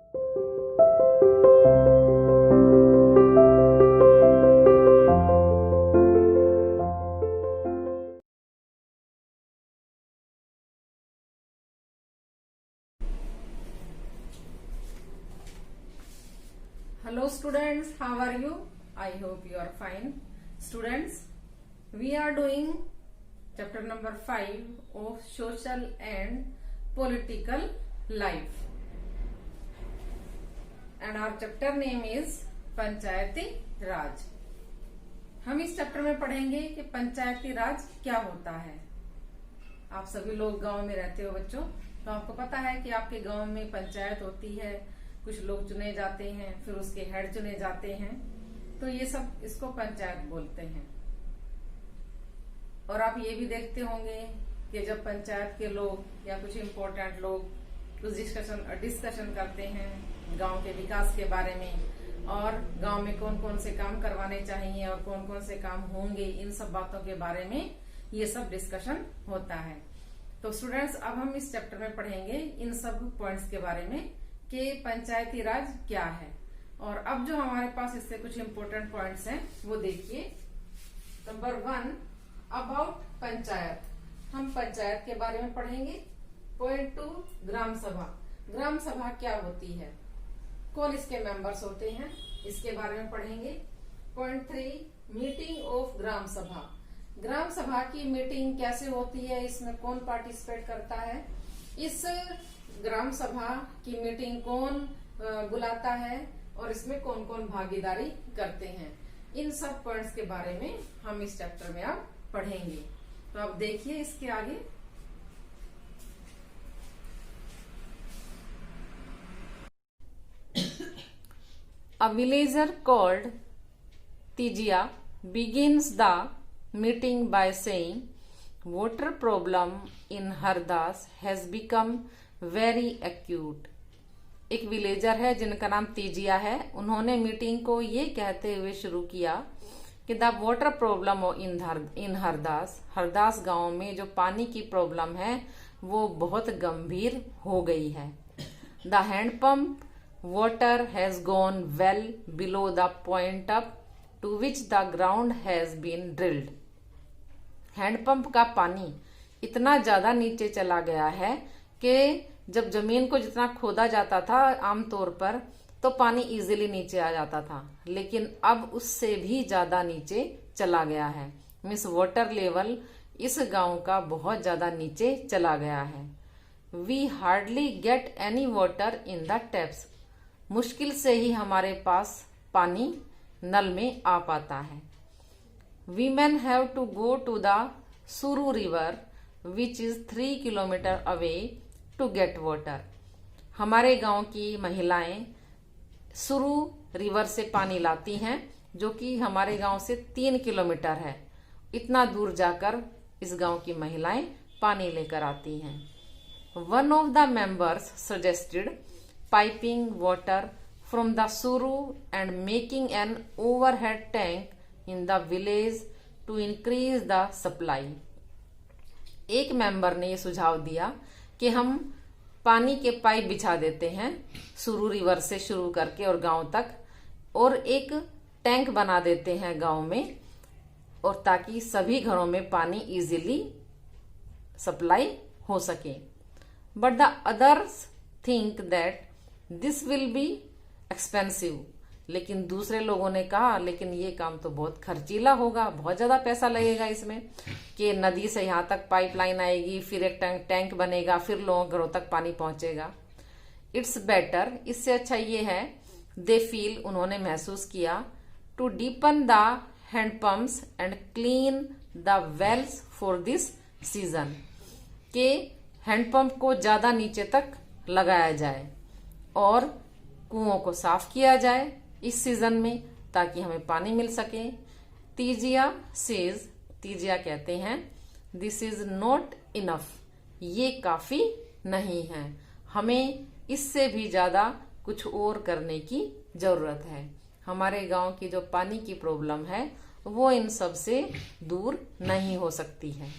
Hello students, how are you? I hope you are fine. Students, we are doing chapter number 5 of social and political life. And our chapter name is पंचायती राज. हम इस chapter में पढ़ेंगे कि पंचायती राज क्या होता है. आप सभी लोग गांव में रहते हो बच्चों, तो आपको पता है कि आपके गांव में पंचायत होती है. कुछ लोग चुने जाते हैं, फिर उसके हेड चुने जाते हैं, तो ये सब इसको पंचायत बोलते हैं. और आप ये भी देखते होंगे कि जब पंचायत के लोग या कुछ इम्पोर्टेंट लोग कुछ डिस्कशन करते हैं गांव के विकास के बारे में, और गांव में कौन कौन से काम करवाने चाहिए और कौन कौन से काम होंगे, इन सब बातों के बारे में ये सब डिस्कशन होता है. तो स्टूडेंट्स, अब हम इस चैप्टर में पढ़ेंगे इन सब पॉइंट्स के बारे में कि पंचायती राज क्या है. और अब जो हमारे पास इससे कुछ इम्पोर्टेंट पॉइंट्स हैं वो देखिए. Number 1, about panchayat. हम पंचायत के बारे में पढ़ेंगे. पॉइंट 2, ग्राम सभा. ग्राम सभा क्या होती है, कौन इसके मेंबर्स होते हैं, इसके बारे में पढ़ेंगे. पॉइंट 3, मीटिंग ऑफ ग्राम सभा. ग्राम सभा की मीटिंग कैसे होती है, इसमें कौन पार्टिसिपेट करता है, इस ग्राम सभा की मीटिंग कौन बुलाता है और इसमें कौन कौन भागीदारी करते हैं. इन सब पॉइंट्स के बारे में हम इस चैप्टर में अब पढ़ेंगे. तो अब देखिए इसके आगे. A villager called Tijia begins the meeting by saying, water problem in Hardas has become very acute. एक विलेजर है जिनका नाम तीजिया है. उन्होंने मीटिंग को ये कहते हुए शुरू किया कि the water problem in Hardas गांव में जो पानी की प्रॉब्लम है वो बहुत गंभीर हो गई है. The handpump water has gone well below the point up to which the ground has been drilled. Handpump का पानी इतना ज्यादा नीचे चला गया है कि जब जमीन को जितना खोदा जाता था आमतौर पर तो पानी इजीली नीचे आ जाता था, लेकिन अब उससे भी ज्यादा नीचे चला गया है. मीन्स वाटर लेवल इस गांव का बहुत ज्यादा नीचे चला गया है. We hardly get any water in the taps. मुश्किल से ही हमारे पास पानी नल में आ पाता है. Women have to go to the Suru river which is 3 kilometre away to get water. हमारे गांव की महिलाएं सुरू रिवर से पानी लाती हैं जो कि हमारे गांव से 3 किलोमीटर है. इतना दूर जाकर इस गांव की महिलाएं पानी लेकर आती हैं. One of the members suggested piping water from the Suru and making an overhead tank in the village to increase the supply. एक मेंबर ने ये सुझाव दिया कि हम पानी के पाइप बिछा देते हैं सुरू रिवर से शुरू करके और गांव तक, और एक टैंक बना देते हैं गांव में, और ताकि सभी घरों में पानी इजीली सप्लाई हो सके. But the others think that this will be expensive. लेकिन दूसरे लोगों ने कहा लेकिन ये काम तो बहुत खर्चीला होगा, बहुत ज्यादा पैसा लगेगा इसमें, कि नदी से यहाँ तक पाइपलाइन आएगी, फिर एक टैंक बनेगा, फिर लोगों के घरों तक पानी पहुंचेगा. इट्स बेटर, इससे अच्छा ये है, दे फील, उन्होंने महसूस किया, to deepen the handpumps and clean the wells for this season. के हैंडपंप को ज्यादा नीचे तक लगाया जाए और कुओं को साफ किया जाए इस सीजन में ताकि हमें पानी मिल सके. तीजिया सेज, तीजिया कहते हैं, दिस इज नॉट इनफ. ये काफी नहीं है, हमें इससे भी ज्यादा कुछ और करने की जरूरत है. हमारे गांव की जो पानी की प्रॉब्लम है वो इन सब से दूर नहीं हो सकती है.